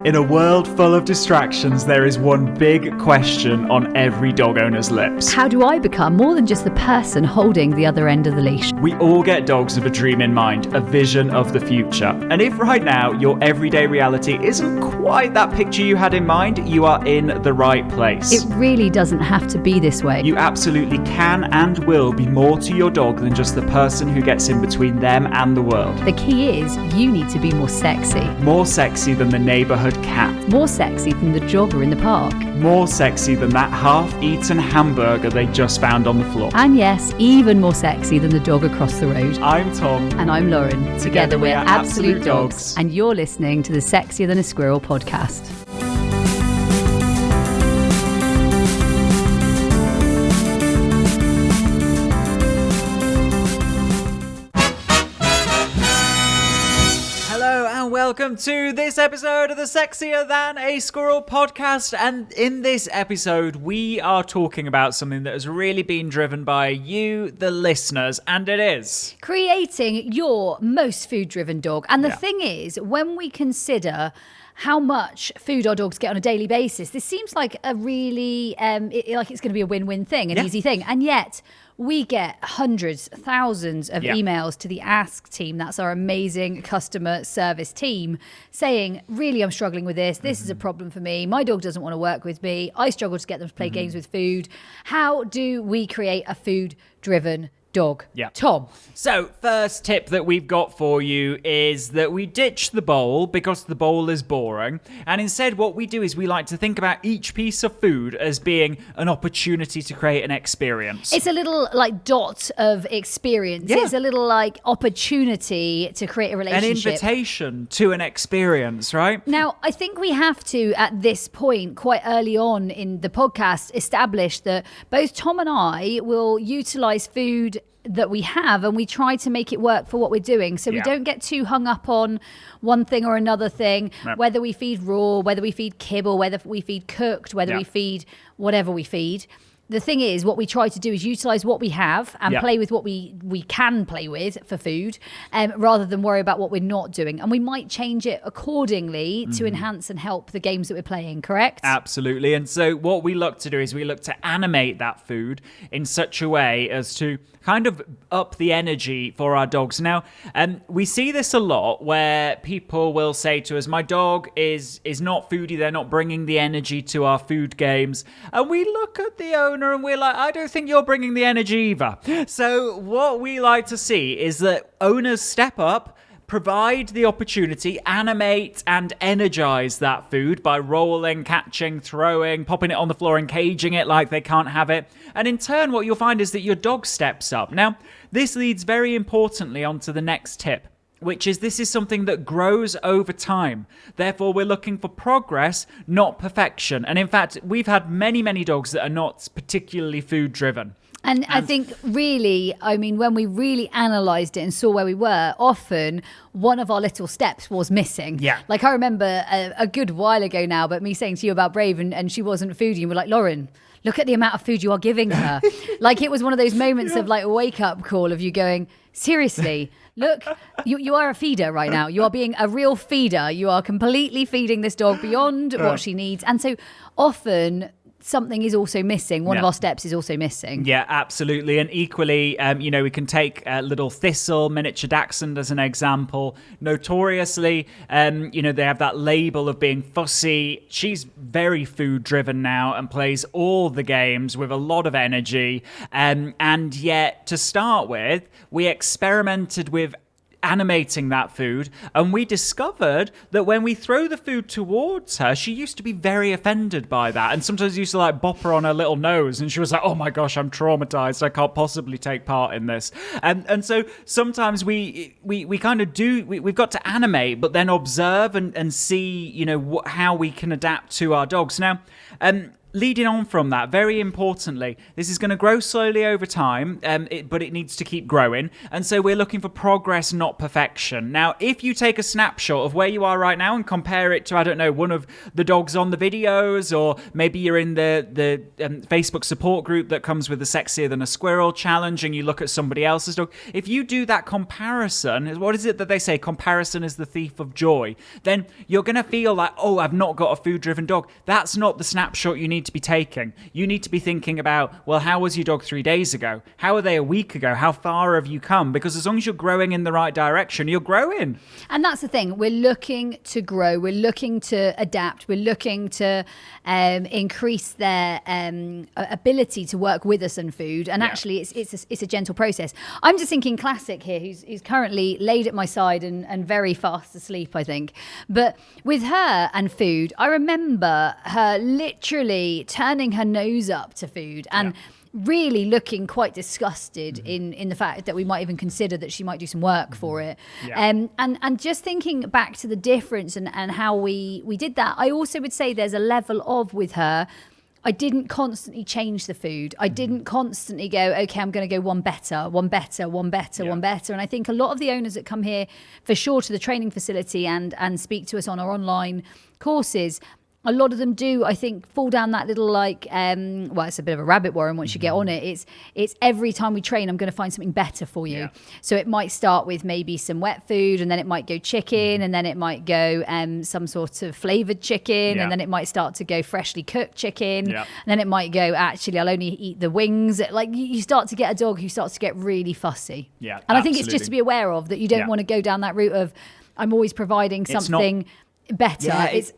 In a world full of distractions, there is one big question on every dog owner's lips. How do I become more than just the person holding the other end of the leash? We all get dogs with a dream in mind, a vision of the future. And if right now your everyday reality isn't quite that picture you had in mind, you are in the right place. It really doesn't have to be this way. You absolutely can and will be more to your dog than just the person who gets in between them and the world. The key is you need to be more sexy. More sexy than the neighbourhood cat. More sexy than the jogger in the park. More sexy than that half-eaten hamburger they just found on the floor. And yes, even more sexy than the dog across the road. I'm Tom. And I'm Lauren. Together we're Absolute Dogs. And you're listening to the Sexier Than a Squirrel podcast. Welcome to this episode of the Sexier Than a Squirrel podcast, and in this episode we are talking about something that has really been driven by you, the listeners, and it is creating your most food-driven dog. And the thing is, when we consider how much food our dogs get on a daily basis, this seems like a really like it's going to be a win-win thing, an easy thing, and yet we get hundreds, thousands of emails to the Ask team. That's our amazing customer service team saying, really, I'm struggling with this. This is a problem for me. My dog doesn't want to work with me. I struggle to get them to play games with food. How do we create a food-driven dog? Tom. So first tip that we've got for you is that we ditch the bowl because the bowl is boring, and instead what we do is we like to think about each piece of food as being an opportunity to create an experience. It's a little like dot of experience. It's a little like opportunity to create a relationship. An invitation to an experience, right? Now, I think we have to, at this point, quite early on in the podcast, establish that both Tom and I will utilize food that we have, and we try to make it work for what we're doing, so we don't get too hung up on one thing or another thing, whether we feed raw, whether we feed kibble, whether we feed cooked, whether we feed whatever we feed. The thing is, what we try to do is utilize what we have and play with what we can play with for food, rather than worry about what we're not doing. And we might change it accordingly to enhance and help the games that we're playing, correct? Absolutely. And so what we look to do is we look to animate that food in such a way as to kind of up the energy for our dogs. Now, we see this a lot where people will say to us, my dog is not foodie, they're not bringing the energy to our food games. And we look at the owner and we're like, I don't think you're bringing the energy either. So what we like to see is that owners step up, provide the opportunity, animate and energize that food by rolling, catching, throwing, popping it on the floor and caging it like they can't have it. And in turn, what you'll find is that your dog steps up. Now, this leads very importantly onto the next tip, which is this is something that grows over time. Therefore, we're looking for progress, not perfection. And in fact, we've had many, many dogs that are not particularly food driven. And I think really, I mean, when we really analysed it and saw where we were, often one of our little steps was missing. Like I remember a good while ago now, but me saying to you about Brave and she wasn't foodie, and we're like, Lauren, look at the amount of food you are giving her. Like it was one of those moments of like a wake up call of you going, seriously, look, you are a feeder right now. You are being a real feeder. You are completely feeding this dog beyond what she needs. And so often something is also missing. One of our steps is also missing. Yeah, absolutely. And equally, we can take Little Thistle, miniature dachshund as an example. Notoriously, they have that label of being fussy. She's very food driven now and plays all the games with a lot of energy. And yet, to start with, we experimented with animating that food, and we discovered that when we throw the food towards her, she used to be very offended by that, and sometimes used to like bop her on her little nose, and she was like, oh my gosh, I'm traumatized, I can't possibly take part in this. And so sometimes we kind of do, we've got to animate but then observe and see how we can adapt to our dogs. Now leading on from that, very importantly, this is going to grow slowly over time, but it needs to keep growing. And so we're looking for progress, not perfection. Now, if you take a snapshot of where you are right now and compare it to, I don't know, one of the dogs on the videos, or maybe you're in the Facebook support group that comes with the Sexier than a Squirrel challenge, and you look at somebody else's dog. If you do that comparison, what is it that they say? Comparison is the thief of joy. Then you're going to feel like, oh, I've not got a food-driven dog. That's not the snapshot you need to be taking. You need to be thinking about, well, how was your dog 3 days ago? How are they a week ago? How far have you come? Because as long as you're growing in the right direction, you're growing. And that's the thing. We're looking to grow. We're looking to adapt. We're looking to increase their ability to work with us and food. And actually, it's a gentle process. I'm just thinking Classic here, who's currently laid at my side and very fast asleep, I think. But with her and food, I remember her literally turning her nose up to food and really looking quite disgusted in the fact that we might even consider that she might do some work for it. And just thinking back to the difference and how we did that, I also would say there's a level of with her, I didn't constantly change the food. I didn't constantly go, okay, I'm going to go one better. And I think a lot of the owners that come here for sure to the training facility and speak to us on our online courses, a lot of them do, I think, fall down that little well, it's a bit of a rabbit warren once you get on it. It's every time we train, I'm going to find something better for you. So it might start with maybe some wet food, and then it might go chicken, and then it might go some sort of flavored chicken, and then it might start to go freshly cooked chicken, and then it might go, actually, I'll only eat the wings. Like, you start to get a dog who starts to get really fussy. And I think it's just to be aware of that you don't want to go down that route of, I'm always providing something better.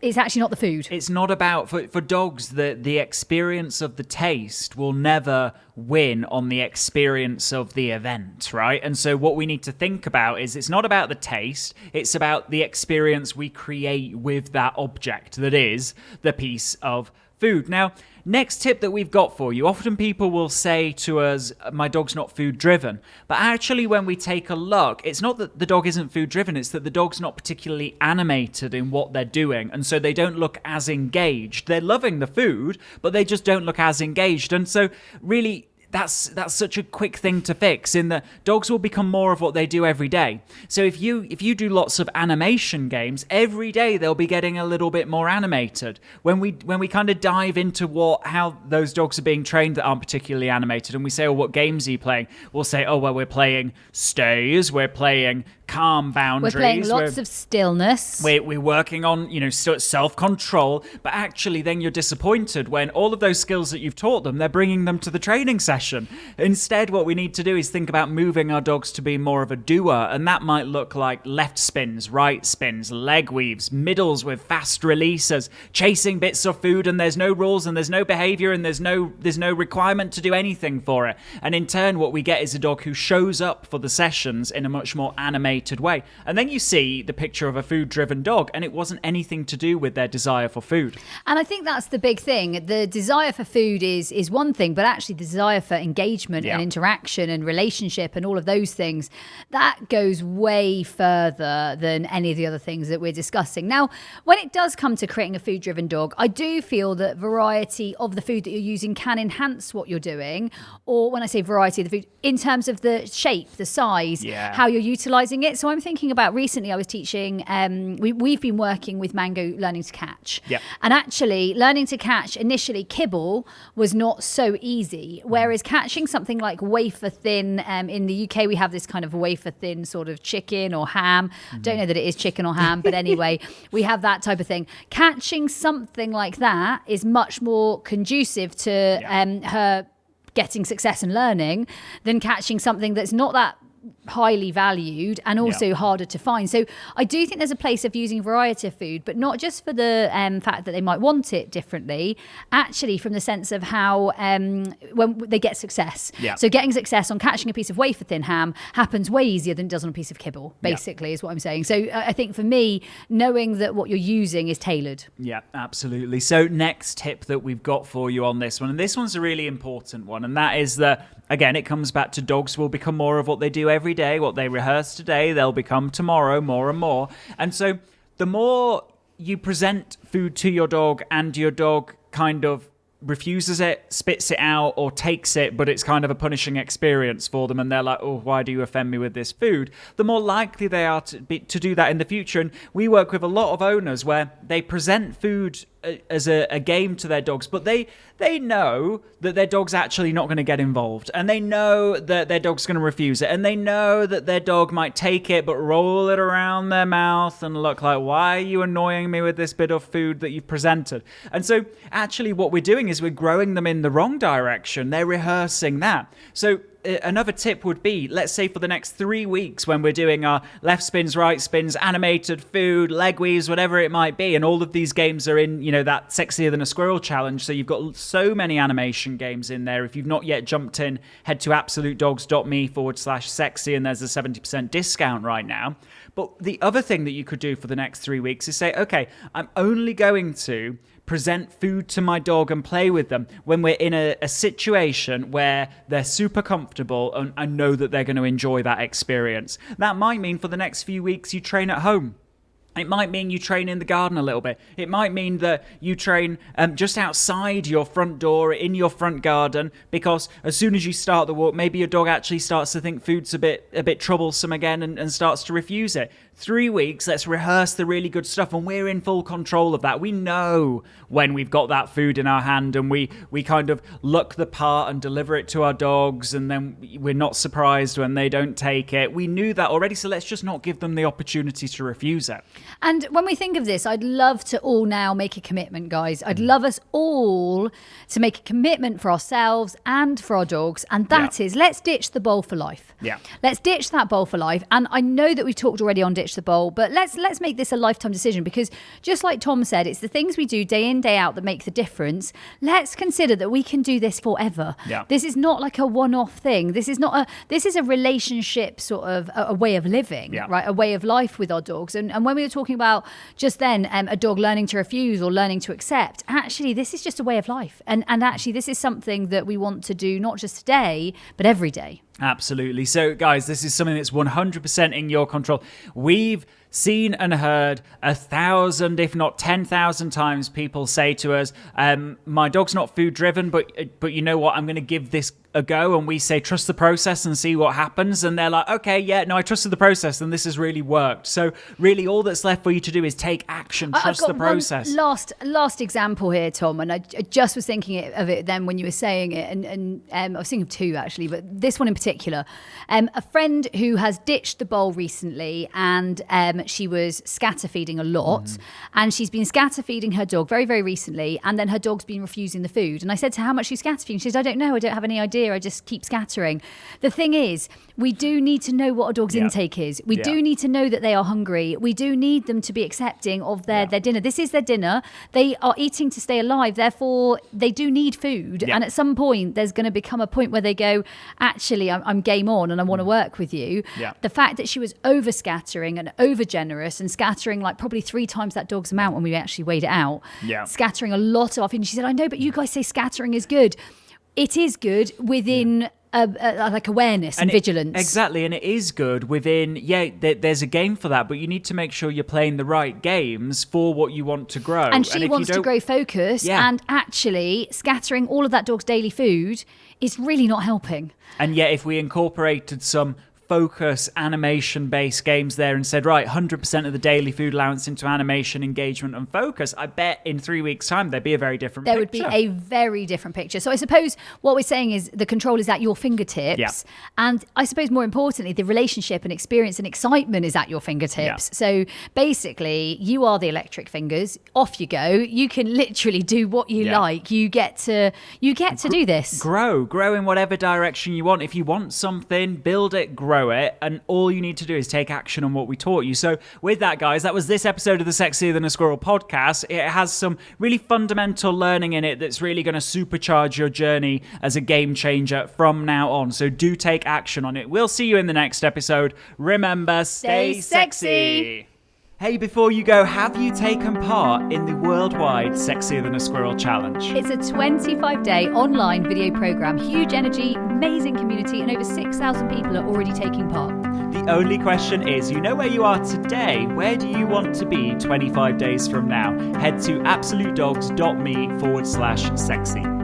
It's actually not the food. It's not about, for dogs, the experience of the taste will never win on the experience of the event, right? And so what we need to think about is, it's not about the taste, it's about the experience we create with that object that is the piece of food. Now, next tip that we've got for you, often people will say to us, my dog's not food driven. But actually, when we take a look, it's not that the dog isn't food driven, it's that the dog's not particularly animated in what they're doing. And so they don't look as engaged. They're loving the food, but they just don't look as engaged. And so really, that's such a quick thing to fix, in that dogs will become more of what they do every day. So if you do lots of animation games, every day they'll be getting a little bit more animated. When we kind of dive into how those dogs are being trained that aren't particularly animated, and we say, oh, what games are you playing? We'll say, oh, well, we're playing STAS, we're playing calm boundaries. We're playing lots of stillness. We're working on, self-control, but actually then you're disappointed when all of those skills that you've taught them, they're bringing them to the training session. Instead, what we need to do is think about moving our dogs to be more of a doer, and that might look like left spins, right spins, leg weaves, middles with fast releases, chasing bits of food, and there's no rules and there's no behavior and there's no requirement to do anything for it. And in turn, what we get is a dog who shows up for the sessions in a much more animated way. And then you see the picture of a food-driven dog, and it wasn't anything to do with their desire for food. And I think that's the big thing. The desire for food is one thing, but actually the desire for engagement and interaction and relationship and all of those things, that goes way further than any of the other things that we're discussing. Now, when it does come to creating a food-driven dog, I do feel that variety of the food that you're using can enhance what you're doing. Or when I say variety of the food, in terms of the shape, the size, how you're utilizing it. So I'm thinking about, recently I was teaching, we've been working with Mango learning to catch. And actually learning to catch, initially kibble was not so easy. Whereas catching something like wafer thin, in the UK we have this kind of wafer thin sort of chicken or ham. Don't know that it is chicken or ham, but anyway, we have that type of thing. Catching something like that is much more conducive to her getting success and learning than catching something that's not that highly valued and also harder to find. So I do think there's a place of using variety of food, but not just for the fact that they might want it differently, actually from the sense of how when they get success. So getting success on catching a piece of wafer thin ham happens way easier than it does on a piece of kibble, basically, is what I'm saying. So I think for me, knowing that what you're using is tailored. Yeah, absolutely. So next tip that we've got for you on this one, and this one's a really important one, and that is that, again, it comes back to dogs will become more of what they do every day. What they rehearse today, they'll become tomorrow more and more. And so the more you present food to your dog and your dog kind of refuses it, spits it out, or takes it, but it's kind of a punishing experience for them, and they're like, oh, why do you offend me with this food? The more likely they are to do that in the future. And we work with a lot of owners where they present food as a game to their dogs, but they know that their dog's actually not going to get involved, and they know that their dog's going to refuse it, and they know that their dog might take it but roll it around their mouth and look like, why are you annoying me with this bit of food that you've presented? And so actually what we're doing is we're growing them in the wrong direction. They're rehearsing that. So another tip would be, let's say for the next 3 weeks when we're doing our left spins, right spins, animated food, leg weaves, whatever it might be, and all of these games are in, that Sexier than a Squirrel challenge. So you've got so many animation games in there. If you've not yet jumped in, head to absolutedogs.me/sexy, and there's a 70% discount right now. But the other thing that you could do for the next 3 weeks is say, okay, I'm only going to present food to my dog and play with them when we're in a situation where they're super comfortable and I know that they're going to enjoy that experience. That might mean for the next few weeks you train at home. It might mean you train in the garden a little bit. It might mean that you train just outside your front door, in your front garden, because as soon as you start the walk, maybe your dog actually starts to think food's a bit troublesome again and starts to refuse it. 3 weeks, let's rehearse the really good stuff, and we're in full control of that. We know when we've got that food in our hand, and we kind of look the part and deliver it to our dogs, and then we're not surprised when they don't take it. We knew that already, so let's just not give them the opportunity to refuse it. And when we think of this, I'd love to all now make a commitment, guys. I'd love us all to make a commitment for ourselves and for our dogs, and that is, let's ditch the bowl for life. Yeah. Let's ditch that bowl for life. And I know that we've talked already on ditch the bowl, but let's make this a lifetime decision, because just like Tom said, it's the things we do day in, day out that make the difference. Let's consider that we can do this forever. Yeah. This is not like a one-off thing. This is a relationship, sort of a way of living, right? A way of life with our dogs. And when we were talking about just then a dog learning to refuse or learning to accept, actually this is just a way of life. And actually this is something that we want to do not just today, but every day. Absolutely. So, guys, this is something that's 100% in your control. We've seen and heard 1,000, if not 10,000 times people say to us, my dog's not food driven, but you know what? I'm going to give this a go. And we say, trust the process and see what happens. And they're like, okay, yeah, no, I trusted the process and this has really worked. So really all that's left for you to do is take action, trust the process. Last example here, Tom, and I just was thinking of it then when you were saying it, and I was thinking of two actually, but this one in particular. A friend who has ditched the bowl recently, and she was scatter feeding a lot, and she's been scatter feeding her dog very, very recently, and then her dog's been refusing the food. And I said to her, how much are you scatter feeding? She said, I don't know, I don't have any idea, I just keep scattering. The thing is, we do need to know what a dog's intake is. We do need to know that they are hungry. We do need them to be accepting of their dinner. This is their dinner. They are eating to stay alive. Therefore, they do need food. And at some point, there's going to become a point where they go, actually, I'm game on and I want to work with you. The fact that she was over scattering and over generous and scattering like probably 3 times that dog's amount when we actually weighed it out. Scattering a lot of, and she said, I know, but you guys say scattering is good. It is good within like awareness and vigilance. Exactly, and it is good within, there's a game for that, but you need to make sure you're playing the right games for what you want to grow. And she wants to grow focus, and actually scattering all of that dog's daily food is really not helping. And yet if we incorporated some focus animation-based games there and said, right, 100% of the daily food allowance into animation, engagement and focus, I bet in 3 weeks' time there'd be a very different picture. There would be a very different picture. So I suppose what we're saying is the control is at your fingertips. And I suppose more importantly, the relationship and experience and excitement is at your fingertips. So basically, you are the electric fingers. Off you go. You can literally do what you like. You get to do this. Grow in whatever direction you want. If you want something, build it, grow it, and all you need to do is take action on what we taught you. So with that, guys, that was this episode of the Sexier Than a Squirrel podcast. It has some really fundamental learning in it that's really going to supercharge your journey as a game changer from now on. So do take action on it. We'll see you in the next episode. Remember, stay sexy. Hey, before you go, have you taken part in the worldwide Sexier Than a Squirrel challenge? It's a 25-day online video program, huge energy, amazing community, and over 6,000 people are already taking part. The only question is, you know where you are today. Where do you want to be 25 days from now? Head to absolutedogs.me/sexy.